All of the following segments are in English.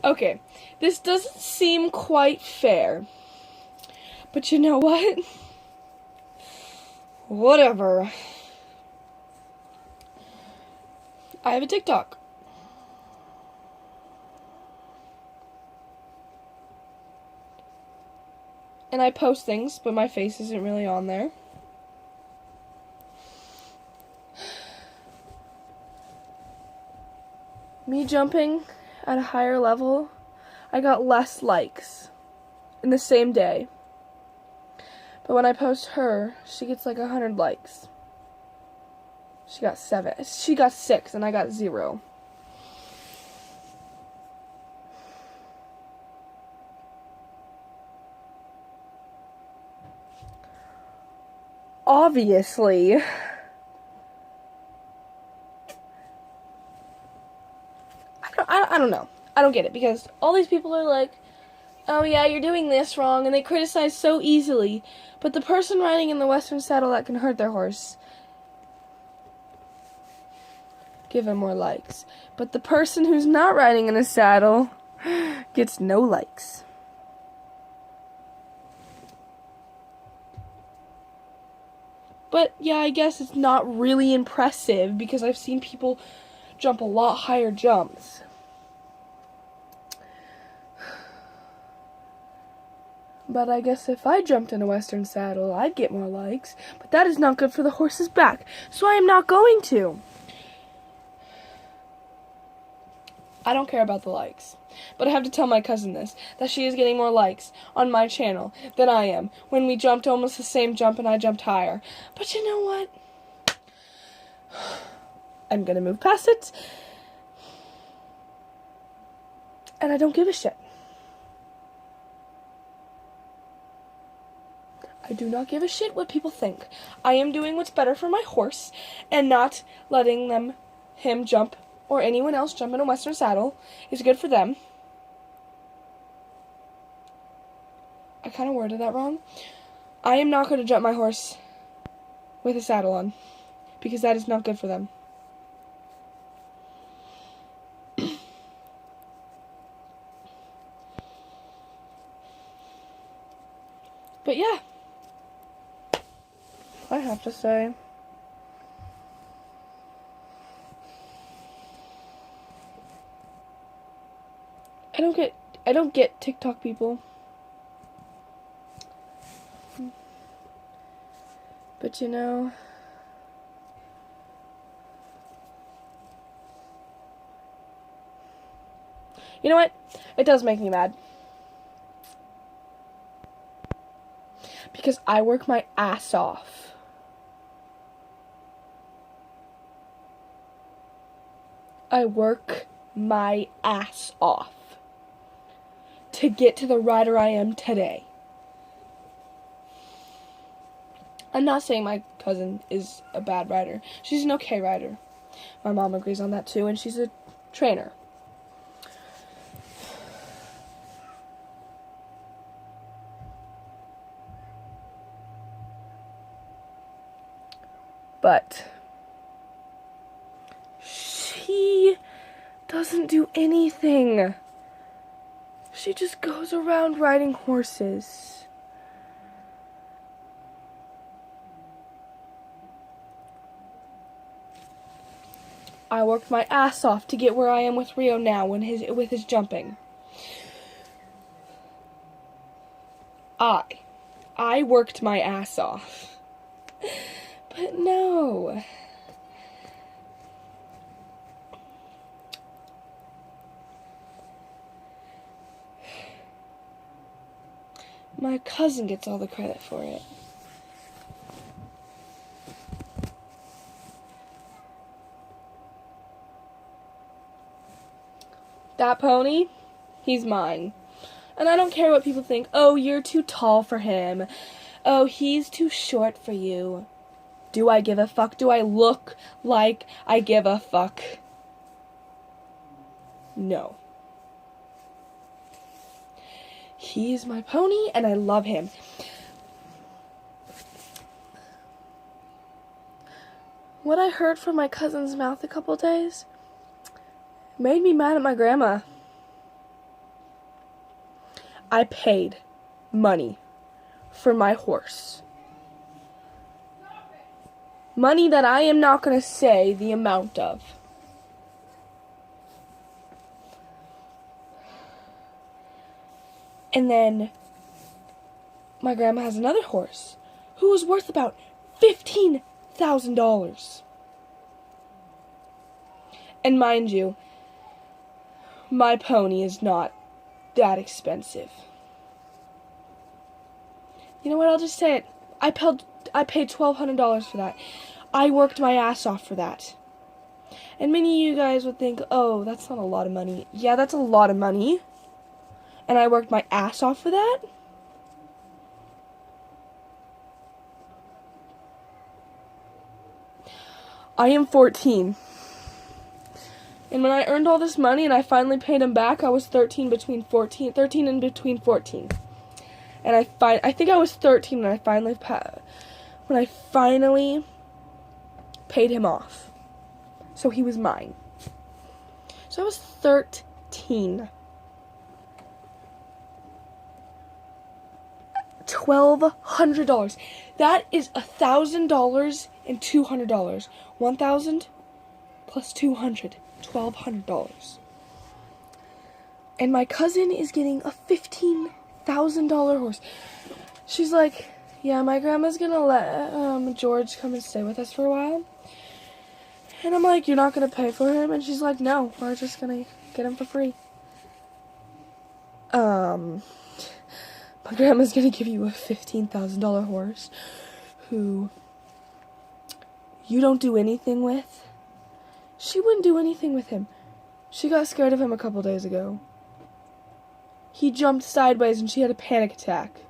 Okay, this doesn't seem quite fair. But you know what? Whatever. I have a TikTok. And I post things, but my face isn't really on there. Me jumping at a higher level, I got less likes in the same day. But when I post her, she gets like 100 likes. She got 7. She got 6 and I got 0. Obviously, I don't know. I don't get it because all these people are like, oh yeah, you're doing this wrong, and they criticize so easily. But the person riding in the Western saddle that can hurt their horse, give him more likes. But the person who's not riding in a saddle gets no likes. But yeah, I guess it's not really impressive because I've seen people jump a lot higher jumps. But I guess if I jumped in a Western saddle, I'd get more likes. But that is not good for the horse's back, so I am not going to. I don't care about the likes. But I have to tell my cousin this, that she is getting more likes on my channel than I am, when we jumped almost the same jump and I jumped higher. But you know what? I'm gonna move past it. And I don't give a shit. I do not give a shit what people think. I am doing what's better for my horse and not letting him jump or anyone else jump in a Western saddle is good for them. I kind of worded that wrong. I am not going to jump my horse with a saddle on because that is not good for them. But yeah, I have to say, I don't get TikTok people. But you know, what? It does make me mad. Because I work my ass off. I work my ass off to get to the rider I am today. I'm not saying my cousin is a bad rider. She's an okay rider. My mom agrees on that too, and she's a trainer. But she doesn't do anything. She just goes around riding horses. I worked my ass off to get where I am with Rio now with his jumping. I worked my ass off. But no. My cousin gets all the credit for it. That pony, he's mine. And I don't care what people think. Oh, you're too tall for him. Oh, he's too short for you. Do I give a fuck? Do I look like I give a fuck? No. He's my pony, and I love him. What I heard from my cousin's mouth a couple days made me mad at my grandma. I paid money for my horse. Money that I am not going to say the amount of. And then my grandma has another horse who was worth about $15,000. And mind you, my pony is not that expensive. You know what? I'll just say it. I paid $1,200 for that. I worked my ass off for that. And many of you guys would think, oh, that's not a lot of money. Yeah, that's a lot of money. And I worked my ass off for that? I am 14. And when I earned all this money and I finally paid him back, I was 13 and between 14. And I think I was 13 when I finally paid him off. So he was mine. So I was 13. $1,200. That is $1,000 and $200. 1,000 plus 200. $1,200. And my cousin is getting a $15,000 horse. She's like, yeah, my grandma's gonna let George come and stay with us for a while. And I'm like, you're not gonna pay for him? And she's like, no, we're just gonna get him for free. My grandma's gonna give you a $15,000 horse who you don't do anything with. She wouldn't do anything with him. She got scared of him a couple days ago. He jumped sideways and she had a panic attack.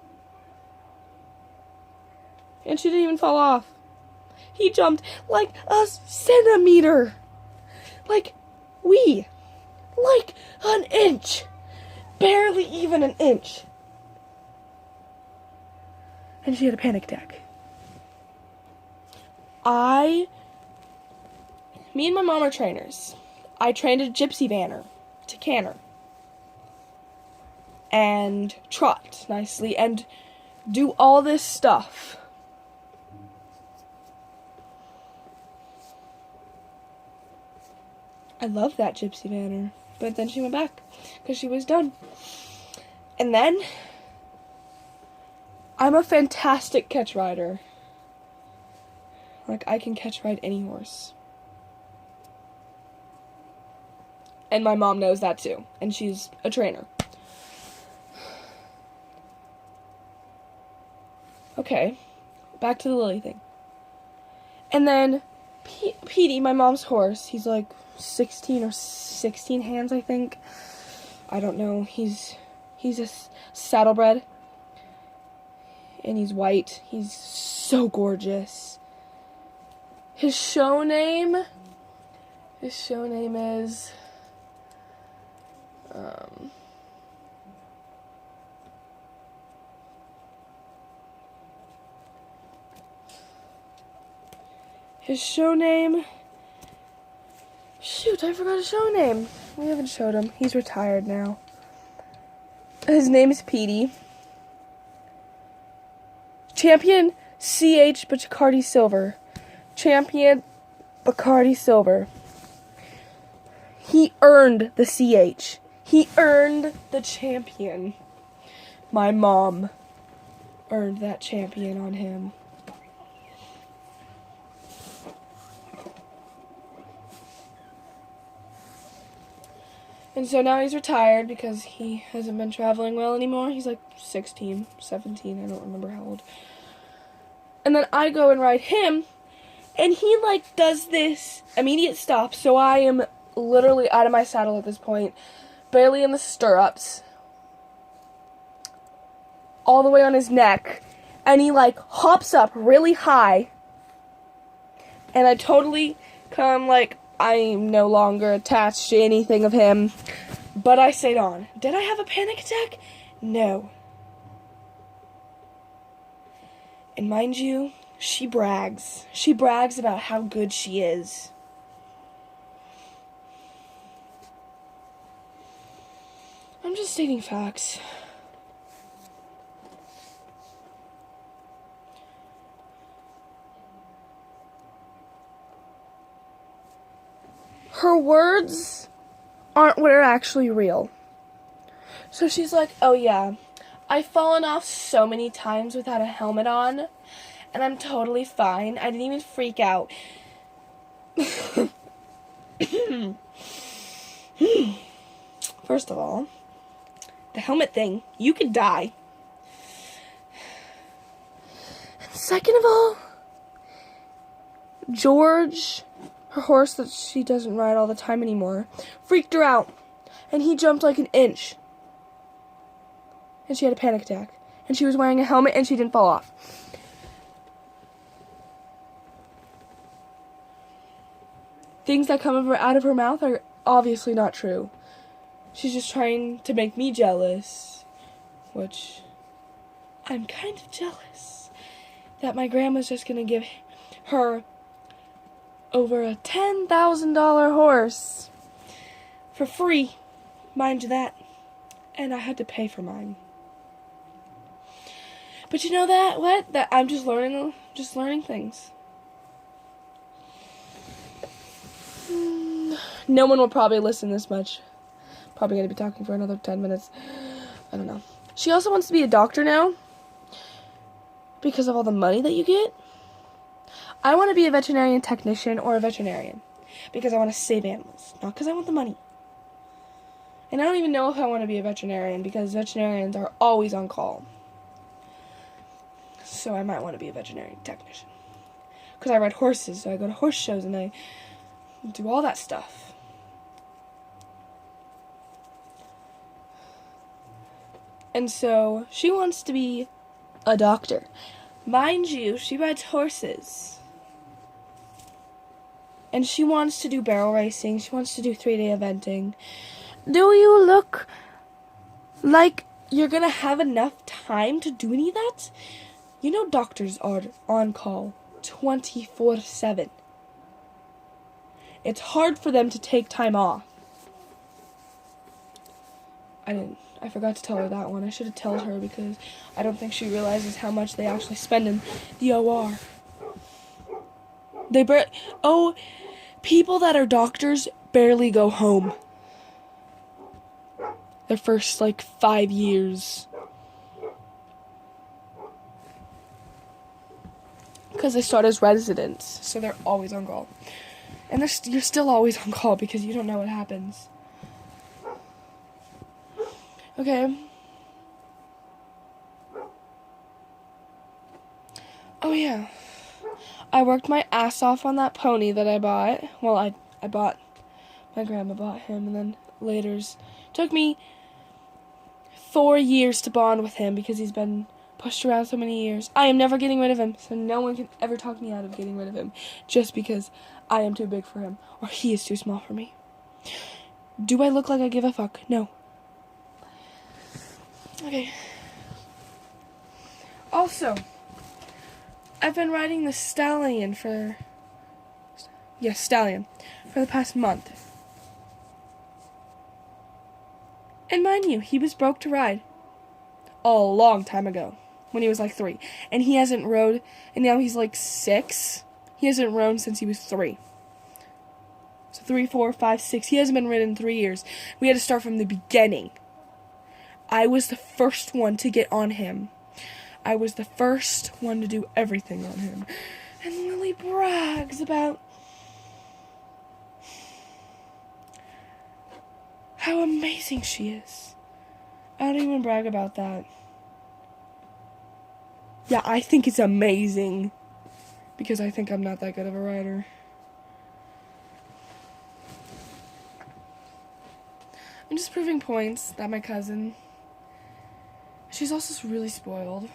And she didn't even fall off. He jumped like a centimeter. Like an inch. Barely even an inch. And she had a panic attack. Me and my mom are trainers. I trained a gypsy vanner to canter. And trot nicely and do all this stuff. I love that gypsy vanner. But then she went back because she was done. And then I'm a fantastic catch rider. Like, I can catch ride any horse. And my mom knows that too. And she's a trainer. Okay. Back to the Lily thing. And then Petey, my mom's horse, he's like 16 hands, I think. I don't know. He's a saddlebred. And he's white. He's so gorgeous. His show name is shoot, I forgot his show name. We haven't showed him. He's retired now. His name is Petey. Champion C.H. Bacardi Silver. Champion Bacardi Silver. He earned the CH. He earned the champion. My mom earned that champion on him. And so now he's retired because he hasn't been traveling well anymore. He's like 16, 17, I don't remember how old. And then I go and ride him, and he like does this immediate stop, so I am literally out of my saddle at this point, barely in the stirrups, all the way on his neck, and he like hops up really high, and I totally come like I'm no longer attached to anything of him, but I stayed on. Did I have a panic attack? No. And mind you, she brags. She brags about how good she is. I'm just stating facts. her words aren't what are actually real. So she's like, oh yeah, I've fallen off so many times without a helmet on, and I'm totally fine. I didn't even freak out. First of all, the helmet thing, you could die. And second of all, George, her horse that she doesn't ride all the time anymore, freaked her out, and he jumped like an inch. And she had a panic attack. And she was wearing a helmet and she didn't fall off. Things that come out of her mouth are obviously not true. She's just trying to make me jealous. Which, I'm kind of jealous. That my grandma's just going to give her over a $10,000 horse. For free. Mind you that. And I had to pay for mine. But you know that I'm just learning things. No one will probably listen this much. Probably going to be talking for another 10 minutes. I don't know. She also wants to be a doctor now. Because of all the money that you get. I want to be a veterinarian technician or a veterinarian. Because I want to save animals. Not because I want the money. And I don't even know if I want to be a veterinarian. Because veterinarians are always on call. So I might want to be a veterinary technician. Because I ride horses, so I go to horse shows and I do all that stuff. And so she wants to be a doctor. Mind you, she rides horses. And she wants to do barrel racing. She wants to do 3-day eventing. Do you look like you're going to have enough time to do any of that? You know doctors are on call 24/7. It's hard for them to take time off. I forgot to tell her that one. I should have told her because I don't think she realizes how much they actually spend in the OR. People that are doctors barely go home. Their first 5 years. Because they start as residents, so they're always on call. And you're still always on call because you don't know what happens. Okay. Oh yeah. I worked my ass off on that pony that I bought. Well, I bought, my grandma bought him, and then later's. Took me 4 years to bond with him because he's been pushed around so many years. I am never getting rid of him, so no one can ever talk me out of getting rid of him just because I am too big for him or he is too small for me. Do I look like I give a fuck? No. Okay. Also, I've been riding the Stallion for the past month. And mind you, he was broke to ride a long time ago. When he was 3. And he hasn't rode, and now he's 6. He hasn't rode since he was 3. So 3, 4, 5, 6. He hasn't been ridden in 3 years. We had to start from the beginning. I was the first one to get on him. I was the first one to do everything on him. And Lily brags about how amazing she is. I don't even brag about that. Yeah, I think it's amazing. Because I think I'm not that good of a rider. I'm just proving points that my cousin... She's also really spoiled.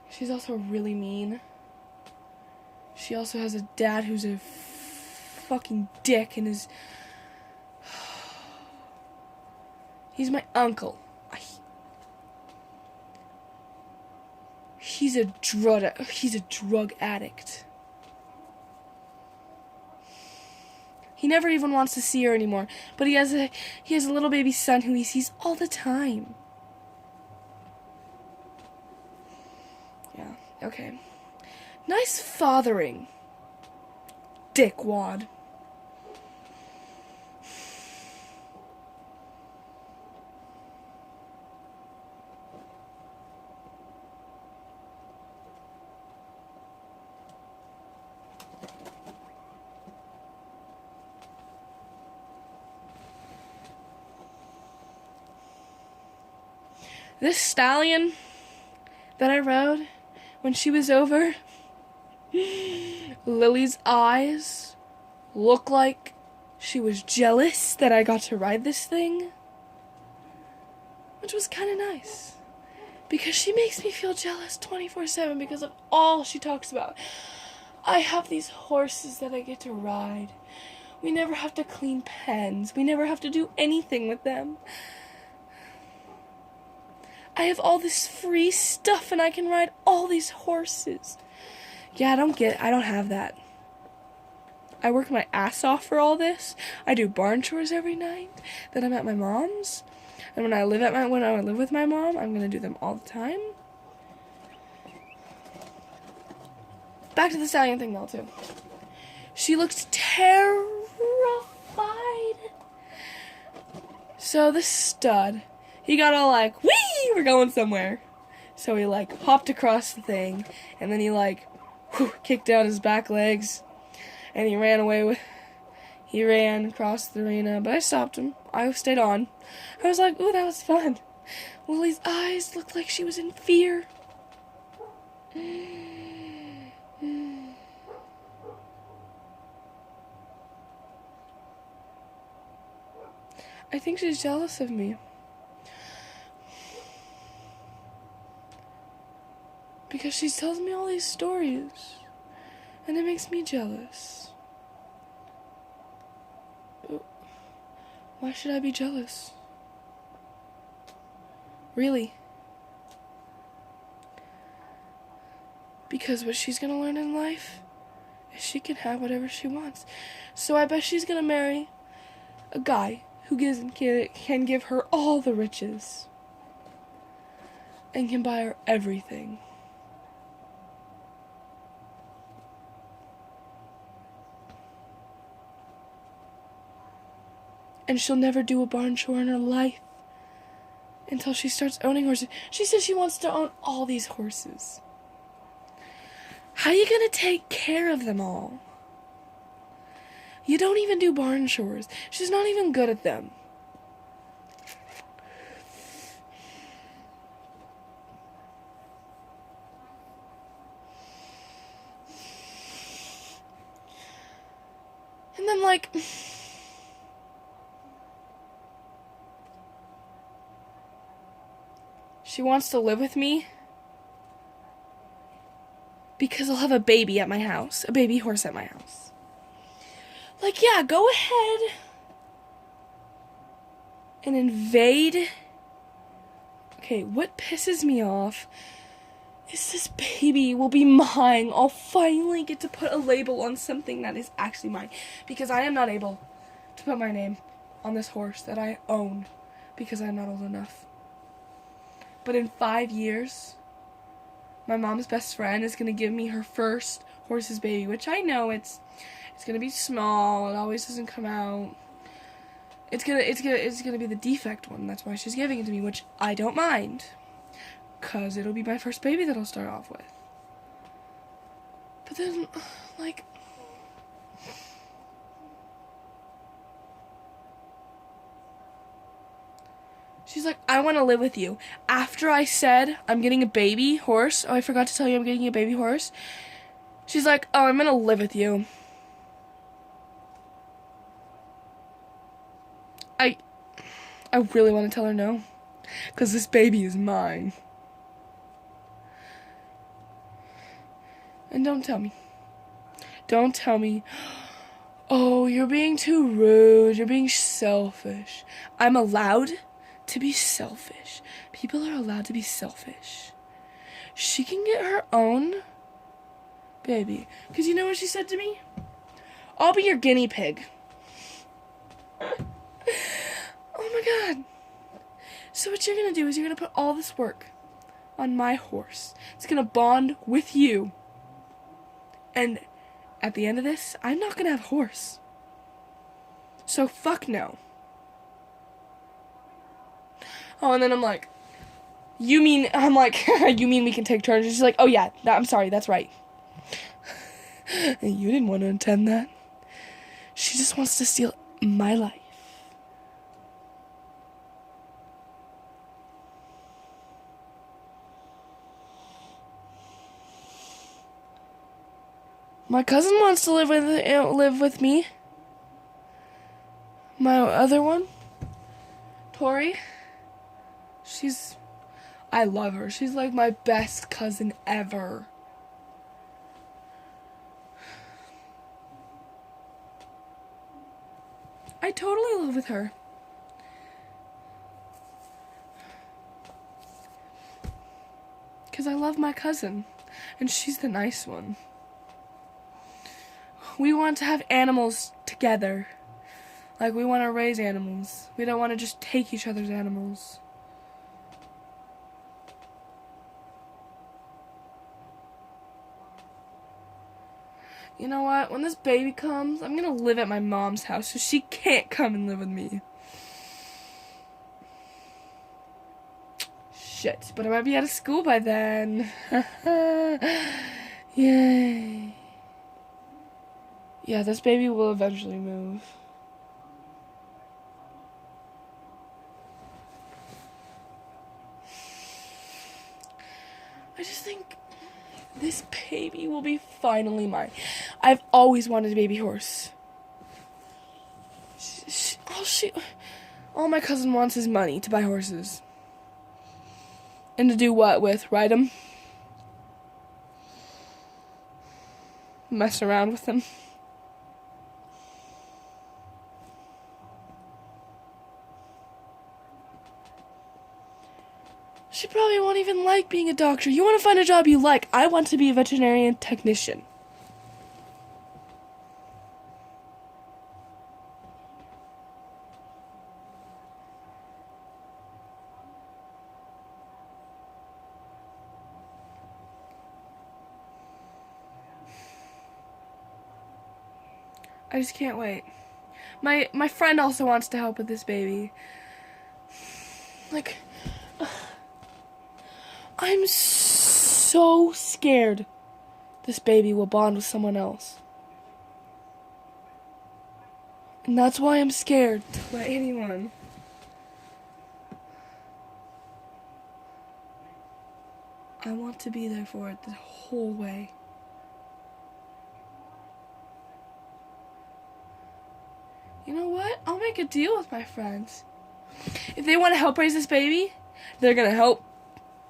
She's also really mean. She also has a dad who's a fucking dick and is... He's my uncle. He's a drug addict. He never even wants to see her anymore. But he has a little baby son who he sees all the time. Yeah, okay. Nice fathering. dickwad. This stallion that I rode when she was over, Lily's eyes look like she was jealous that I got to ride this thing, which was kind of nice because she makes me feel jealous 24/7 because of all she talks about. I have these horses that I get to ride. We never have to clean pens. We never have to do anything with them. I have all this free stuff and I can ride all these horses. Yeah, I don't have that. I work my ass off for all this. I do barn chores every night. Then I'm at my mom's. And when I live with my mom, I'm gonna do them all the time. Back to the stallion thing now too. She looked terrified. So the stud, he got all like, whee, we're going somewhere. So he like hopped across the thing, and then he like kicked out his back legs, and he ran across the arena, but I stopped him. I stayed on. I was like, ooh, that was fun. Lily's eyes looked like she was in fear. I think she's jealous of me. Because she tells me all these stories, and it makes me jealous. Why should I be jealous? Really? Because what she's gonna learn in life is she can have whatever she wants. So I bet she's gonna marry a guy who can give her all the riches and can buy her everything. And she'll never do a barn chore in her life until she starts owning horses. She says she wants to own all these horses. How are you gonna take care of them all? You don't even do barn chores. She's not even good at them. And then like, she wants to live with me because I'll have a baby at my house, a baby horse at my house. Like, yeah, go ahead and invade. Okay, what pisses me off is this baby will be mine. I'll finally get to put a label on something that is actually mine, because I am not able to put my name on this horse that I own because I'm not old enough. But in 5 years, my mom's best friend is going to give me her first horse's baby, which I know it's going to be small. It always doesn't come out. It's going to be the defect one. That's why she's giving it to me, which I don't mind, cuz it'll be my first baby that I'll start off with. But then like, she's like, I want to live with you. After I said I'm getting a baby horse, oh, I forgot to tell you I'm getting a baby horse. She's like, oh, I'm going to live with you. I really want to tell her no, because this baby is mine. And don't tell me, oh, you're being too rude, you're being selfish. I'm allowed to be selfish. People are allowed to be selfish. She can get her own baby. Because you know what she said to me? I'll be your guinea pig. Oh my god. So what you're going to do is you're going to put all this work on my horse. It's going to bond with you. And at the end of this, I'm not gonna have a horse. So fuck no. Oh, and then I'm like, you mean we can take turns? She's like, oh yeah, I'm sorry, that's right. You didn't want to intend that. She just wants to steal my life. My cousin wants to live with me. My other one, Tori. I love her. She's like my best cousin ever. I totally live with her. Because I love my cousin. And she's the nice one. We want to have animals together. Like, we want to raise animals. We don't want to just take each other's animals. You know what? When this baby comes, I'm gonna live at my mom's house, so she can't come and live with me. Shit, but I might be out of school by then. Yay. Yeah, this baby will eventually move. I just think this baby will be finally mine. I've always wanted a baby horse. All my cousin wants is money to buy horses. And to do what with? Ride them? Mess around with them? She probably won't even like being a doctor. You want to find a job you like. I want to be a veterinarian technician. I just can't wait. My friend also wants to help with this baby. Like, I'm so scared this baby will bond with someone else. And that's why I'm scared to let anyone. I want to be there for it the whole way. You know what? I'll make a deal with my friends. If they want to help raise this baby, they're gonna help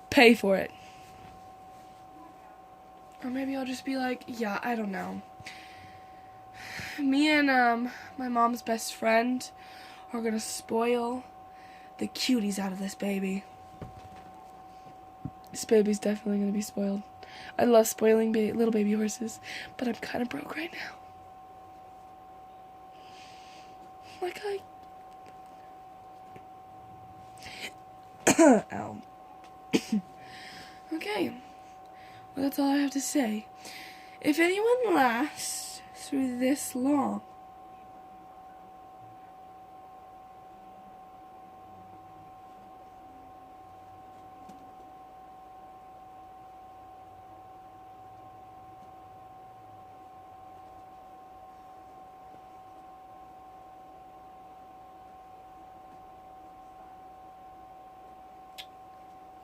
pay for it. Or maybe I'll just be like, yeah, I don't know. Me and my mom's best friend are gonna spoil the cuties out of this baby. This baby's definitely gonna be spoiled. I love spoiling little baby horses, but I'm kind of broke right now. Like Ow. Okay. Well, that's all I have to say. If anyone lasts through this long,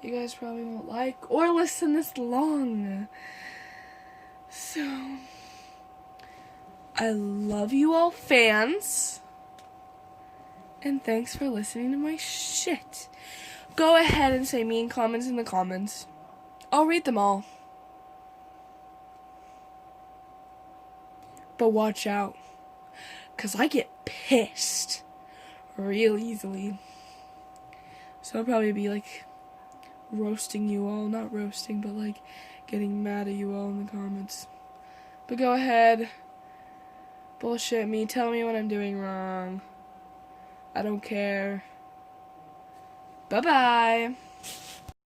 you guys probably won't like or listen this long. So, I love you all fans. And thanks for listening to my shit. Go ahead and say mean comments in the comments. I'll read them all. But watch out. 'Cause I get pissed real easily. So I'll probably be like roasting you all. Not roasting, but like getting mad at you all in the comments. But go ahead. Bullshit me. Tell me what I'm doing wrong. I don't care. Bye-bye.